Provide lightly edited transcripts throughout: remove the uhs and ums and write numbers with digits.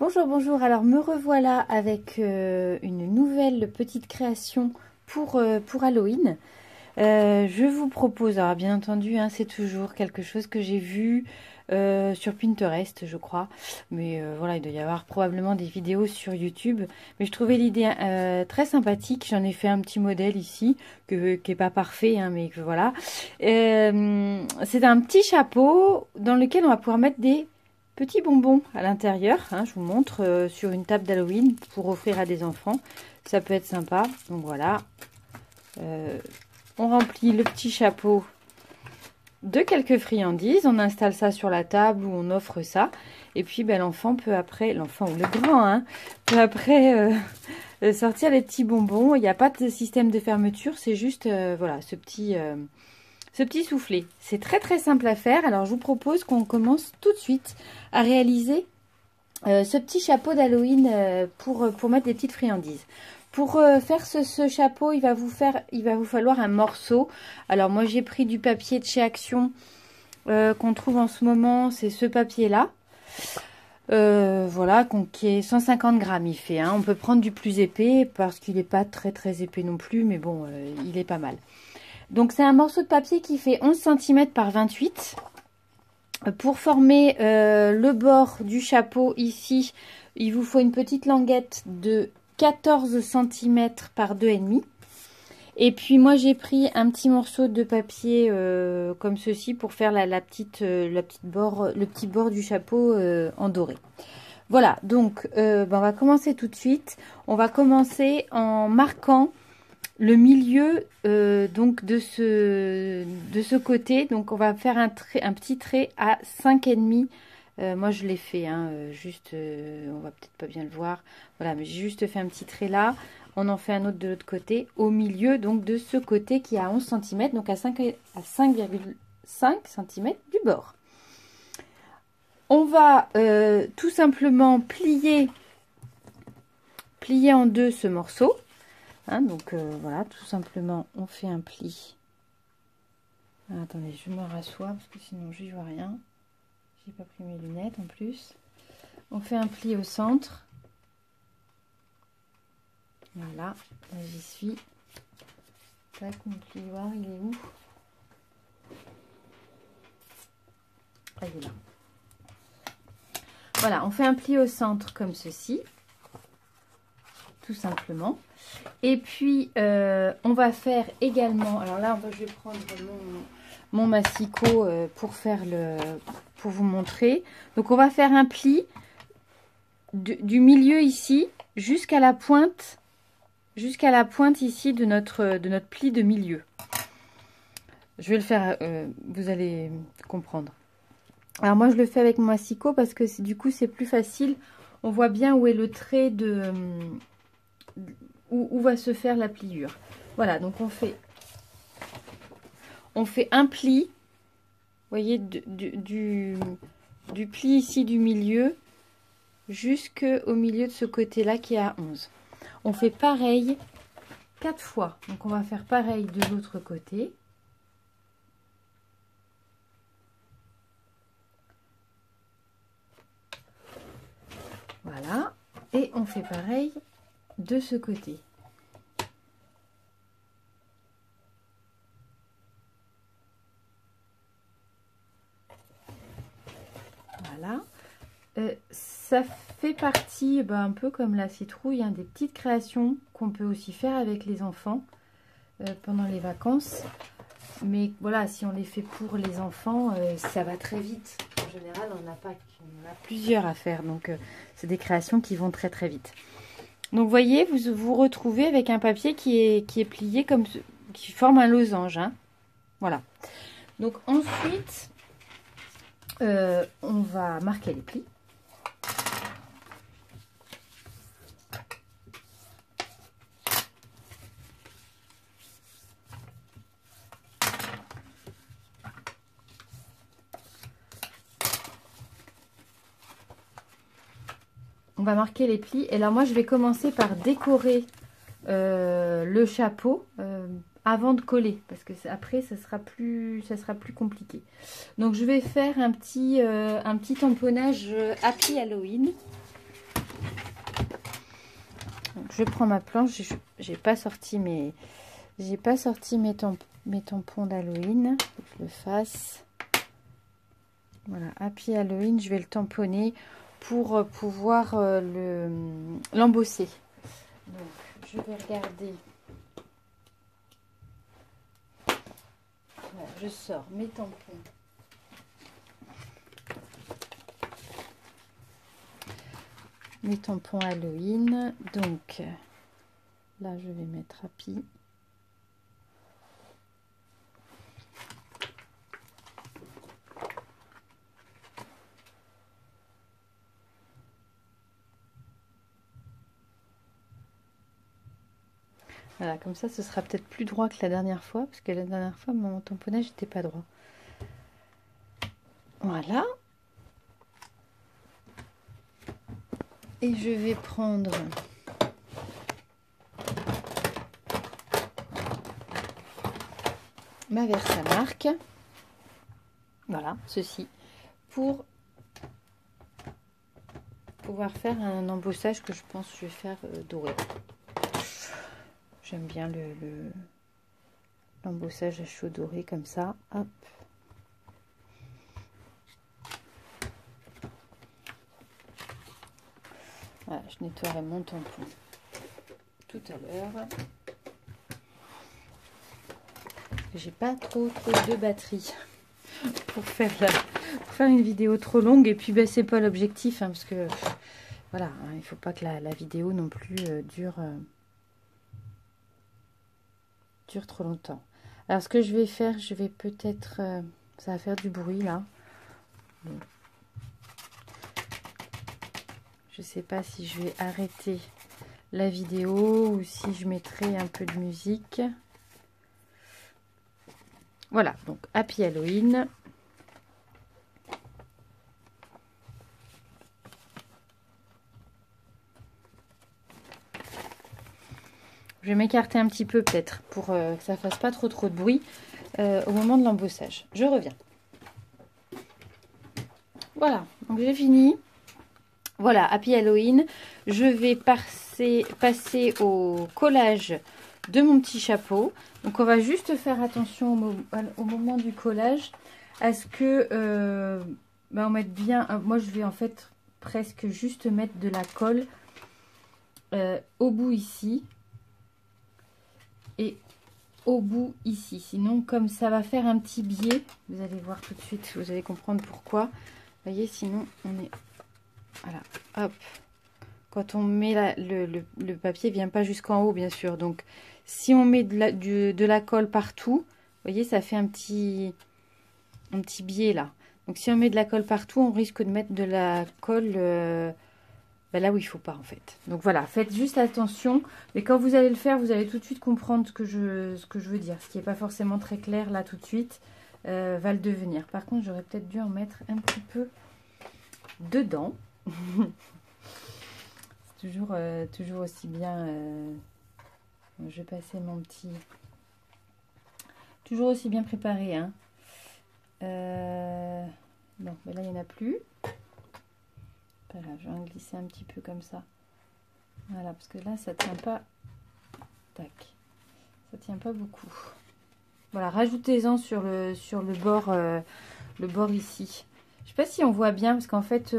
Bonjour, bonjour. Alors me revoilà avec une nouvelle petite création pour Halloween. Je vous propose, alors bien entendu, hein, c'est toujours quelque chose que j'ai vu sur Pinterest, je crois. Mais voilà, il doit y avoir probablement des vidéos sur YouTube. Mais je trouvais l'idée très sympathique. J'en ai fait un petit modèle ici, qui est pas parfait, hein, mais que voilà. C'est un petit chapeau dans lequel on va pouvoir mettre des petits bonbons à l'intérieur, hein, je vous montre sur une table d'Halloween pour offrir à des enfants. Ça peut être sympa. Donc voilà. On remplit le petit chapeau de quelques friandises. On installe ça sur la table ou on offre ça. Et puis ben, l'enfant peut après, l'enfant ou le grand, hein, peut après sortir les petits bonbons. Il n'y a pas de système de fermeture. C'est juste voilà, ce petit soufflet. C'est très très simple à faire. Alors je vous propose qu'on commence tout de suite à réaliser ce petit chapeau d'Halloween pour mettre des petites friandises. Pour faire ce chapeau, il va vous falloir un morceau. Alors moi j'ai pris du papier de chez Action qu'on trouve en ce moment. C'est ce papier là. Voilà, qui est 150 grammes il fait. Hein. On peut prendre du plus épais parce qu'il n'est pas très très épais non plus. Mais bon, il est pas mal. Donc c'est un morceau de papier qui fait 11 cm par 28. Pour former le bord du chapeau ici, il vous faut une petite languette de 14 cm par 2,5. Et puis moi j'ai pris un petit morceau de papier comme ceci pour faire le petit bord du chapeau en doré. Voilà, donc on va commencer tout de suite. On va commencer en marquant le milieu donc de ce côté. Donc on va faire un petit trait à 5,5. Moi je l'ai fait, hein, juste, on va peut-être pas bien le voir. Voilà, mais j'ai juste fait un petit trait là. On en fait un autre de l'autre côté, au milieu donc de ce côté qui est à 11 cm, donc à 5,5 cm du bord. On va tout simplement plier en deux ce morceau. Hein, donc voilà, tout simplement, on fait un pli. Ah, attendez, je me rassois parce que sinon je n'y vois rien. J'ai pas pris mes lunettes en plus. On fait un pli au centre. Voilà, là j'y suis. Tac, mon plioir, il est où? Ah, il est là. Voilà, on fait un pli au centre comme ceci. Tout simplement. Et puis, on va faire également... Alors là, je vais prendre mon massicot pour vous montrer. Donc, on va faire un pli du milieu ici jusqu'à la pointe ici de notre pli de milieu. Je vais le faire, vous allez comprendre. Alors moi, je le fais avec mon massicot parce que du coup, c'est plus facile. On voit bien où est le trait où va se faire la pliure. Voilà, donc on fait un pli, vous voyez, du pli ici du milieu jusqu'au milieu de ce côté-là qui est à 11. On fait pareil 4 fois. Donc on va faire pareil de l'autre côté. Voilà. Et on fait pareil de ce côté. Voilà. Ça fait partie, un peu comme la citrouille, hein, des petites créations qu'on peut aussi faire avec les enfants pendant les vacances. Mais voilà, si on les fait pour les enfants, ça va très vite. En général, on a plusieurs à faire. Donc, c'est des créations qui vont très très vite. Donc, vous voyez, vous vous retrouvez avec un papier qui est plié qui forme un losange. Hein. Voilà. Donc, ensuite, on va marquer les plis. On va marquer les plis. Et là, moi, je vais commencer par décorer le chapeau avant de coller. Parce que après, ça sera plus compliqué. Donc, je vais faire un petit tamponnage Happy Halloween. je prends ma planche. J'ai pas sorti mes tampons d'Halloween. Faut que je le fasse. Voilà, Happy Halloween, je vais le tamponner pour pouvoir l'embosser. Donc, je vais regarder. Voilà, je sors mes tampons. Mes tampons Halloween. Donc, là, je vais mettre Happy. Voilà, comme ça, ce sera peut-être plus droit que la dernière fois, parce que la dernière fois, mon tamponnage n'était pas droit. Voilà. Et je vais prendre ma Versamark. Voilà, ceci, pour pouvoir faire un embossage que je pense que je vais faire doré. J'aime bien l'embossage à chaud doré comme ça. Hop. Voilà, je nettoierai mon tampon tout à l'heure. J'ai pas trop de batterie pour faire une vidéo trop longue. Et puis, ben, c'est pas l'objectif, hein, parce que voilà, hein, il faut pas que la vidéo non plus dure trop longtemps. Alors, ce que je vais faire, je vais peut-être... ça va faire du bruit, là. Bon. Je sais pas si je vais arrêter la vidéo ou si je mettrai un peu de musique. Voilà, donc Happy Halloween. Je vais m'écarter un petit peu peut-être pour que ça fasse pas trop de bruit au moment de l'embossage. Je reviens. Voilà, donc j'ai fini. Voilà, Happy Halloween. Je vais passer au collage de mon petit chapeau. Donc on va juste faire attention au moment du collage à ce que on mette bien. Moi je vais en fait presque juste mettre de la colle au bout ici et au bout ici. Sinon, comme ça va faire un petit biais, vous allez voir tout de suite, vous allez comprendre pourquoi. Vous voyez, sinon on est... Voilà, hop. Quand on met le papier vient pas jusqu'en haut, bien sûr. Donc, si on met de la colle partout, vous voyez, ça fait un petit biais là. Donc, si on met de la colle partout, on risque de mettre de la colle là où il faut pas, en fait. Donc, voilà, faites juste attention. Mais quand vous allez le faire, vous allez tout de suite comprendre ce que je veux dire. Ce qui n'est pas forcément très clair là tout de suite va le devenir. Par contre, j'aurais peut-être dû en mettre un petit peu dedans. C'est toujours aussi bien. Je vais passer mon petit. Toujours aussi bien préparé. Hein. Bon, mais là il n'y en a plus. Voilà, je vais en glisser un petit peu comme ça. Voilà, parce que là ça tient pas. Tac. Ça tient pas beaucoup. Voilà, rajoutez-en sur le bord ici. Je sais pas si on voit bien parce qu'en fait.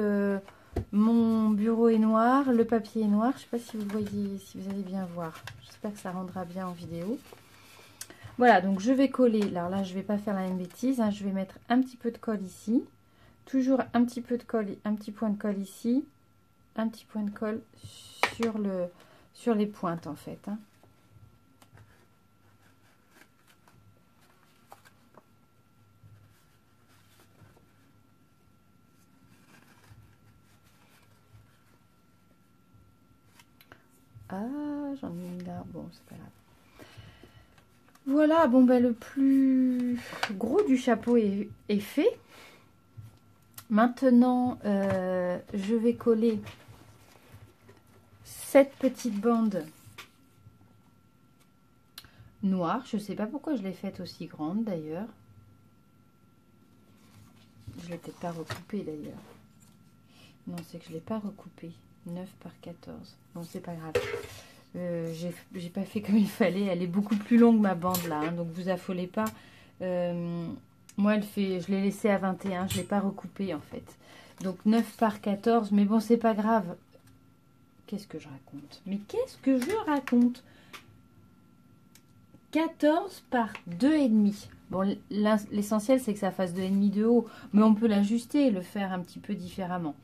Mon bureau est noir, le papier est noir. Je ne sais pas si vous voyez, si vous allez bien voir. J'espère que ça rendra bien en vidéo. Voilà, donc je vais coller. Alors là, je ne vais pas faire la même bêtise. Hein. Je vais mettre un petit peu de colle ici. Toujours un petit peu de colle, un petit point de colle ici. Un petit point de colle sur les pointes en fait. Hein. Ah, j'en ai mis là. Bon, c'est pas grave. Voilà, bon ben le plus gros du chapeau est fait. Maintenant, je vais coller cette petite bande noire. Je ne sais pas pourquoi je l'ai faite aussi grande d'ailleurs. Je ne l'ai peut-être pas recoupée d'ailleurs. Non, c'est que je ne l'ai pas recoupée. 9 par 14. Bon, c'est pas grave. J'ai pas fait comme il fallait. Elle est beaucoup plus longue ma bande là, hein, donc vous affolez pas. Moi je l'ai laissée à 21, je l'ai pas recoupée en fait. Donc 9 par 14, mais bon c'est pas grave. Qu'est-ce que je raconte? Mais qu'est-ce que je raconte? 14 par 2,5. Bon, l'essentiel c'est que ça fasse 2,5 de haut, mais on peut l'ajuster et le faire un petit peu différemment.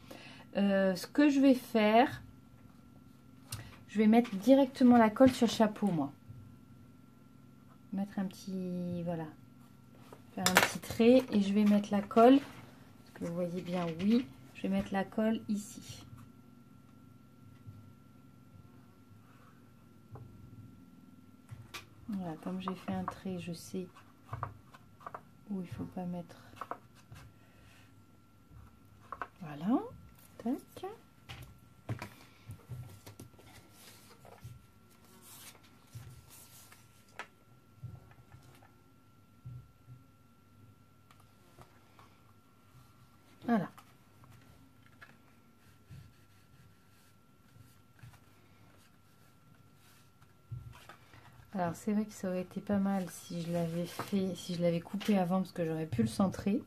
Ce que je vais faire, je vais mettre directement la colle sur le chapeau, moi. Mettre un petit, voilà, faire un petit trait et je vais mettre la colle. Est-ce que vous voyez bien? Oui, je vais mettre la colle ici. Voilà, comme j'ai fait un trait, je sais où il faut pas mettre. Voilà, tac. Voilà. Alors c'est vrai que ça aurait été pas mal si je l'avais fait, si je l'avais coupé avant parce que j'aurais pu le centrer.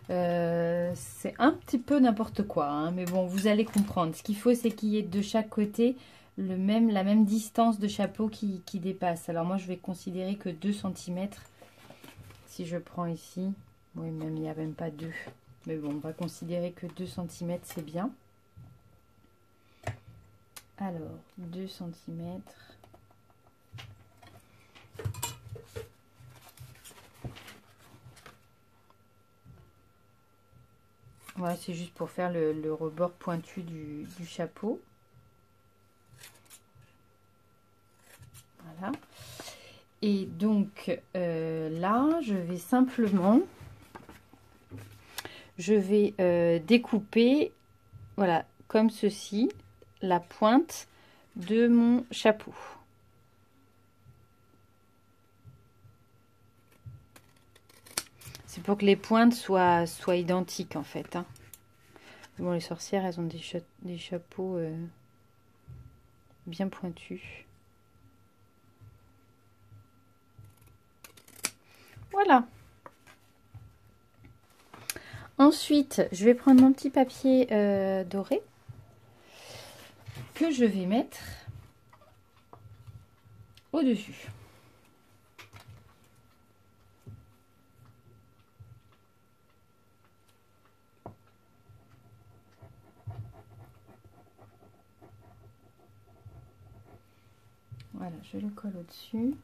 C'est un petit peu n'importe quoi, hein, mais bon, vous allez comprendre. Ce qu'il faut, c'est qu'il y ait de chaque côté la même distance de chapeau qui dépasse. Alors moi, je vais considérer que 2 cm. Si je prends ici, oui, même il n'y a même pas 2. Mais bon, on va considérer que 2 cm, c'est bien. Alors, 2 cm. Voilà, c'est juste pour faire le rebord pointu du chapeau. Voilà. Et donc, là, je vais simplement... Je vais découper, voilà, comme ceci, la pointe de mon chapeau. C'est pour que les pointes soient identiques en fait. Hein. Bon, les sorcières, elles ont des chapeaux bien pointus. Voilà. Ensuite, je vais prendre mon petit papier doré que je vais mettre au-dessus. Voilà, je le colle au-dessus.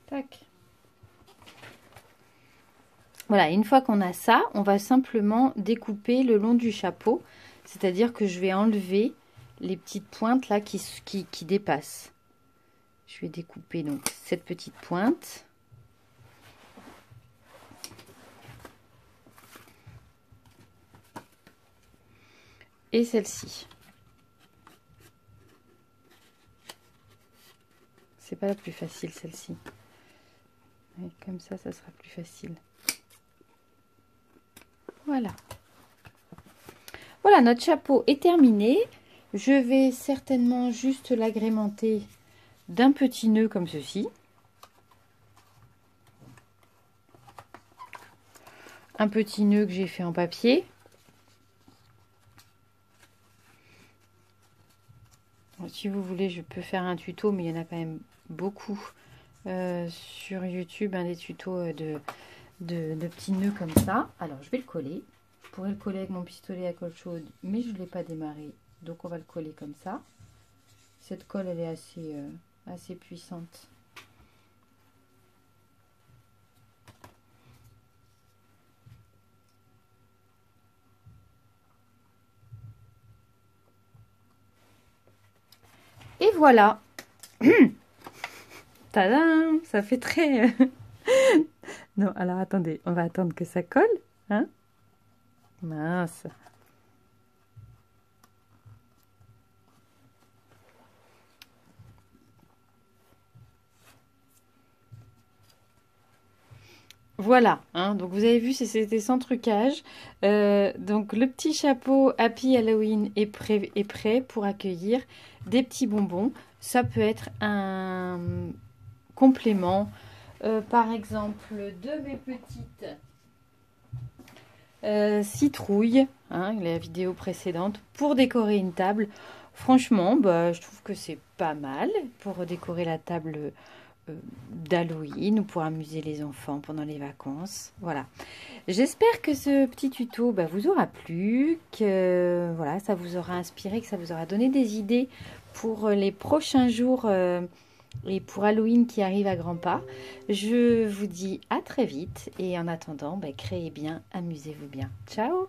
Tac. Voilà, une fois qu'on a ça, on va simplement découper le long du chapeau. C'est-à-dire que je vais enlever les petites pointes là qui dépassent. Je vais découper donc cette petite pointe. Et celle-ci. C'est pas la plus facile celle-ci. Comme ça sera plus facile. Voilà. Voilà, notre chapeau est terminé. Je vais certainement juste l'agrémenter d'un petit nœud comme ceci. Un petit nœud que j'ai fait en papier. Si vous voulez, je peux faire un tuto, mais il y en a quand même beaucoup sur YouTube, des tutos de petits nœuds comme ça. Alors, je vais le coller. Je pourrais le coller avec mon pistolet à colle chaude, mais je ne l'ai pas démarré. Donc, on va le coller comme ça. Cette colle, elle est assez puissante. Et voilà. Tadam! Ça fait très... Non, alors attendez, on va attendre que ça colle. Hein? Mince. Voilà, hein, donc vous avez vu, c'était sans trucage. Donc le petit chapeau Happy Halloween est prêt pour accueillir des petits bonbons. Ça peut être un complément, par exemple, de mes petites citrouilles, hein, la vidéo précédente, pour décorer une table. Franchement, bah, je trouve que c'est pas mal pour décorer la table d'Halloween ou pour amuser les enfants pendant les vacances. Voilà. J'espère que ce petit tuto bah, vous aura plu, que voilà, ça vous aura inspiré, que ça vous aura donné des idées pour les prochains jours et pour Halloween qui arrive à grands pas. Je vous dis à très vite et en attendant, bah, créez bien, amusez-vous bien. Ciao!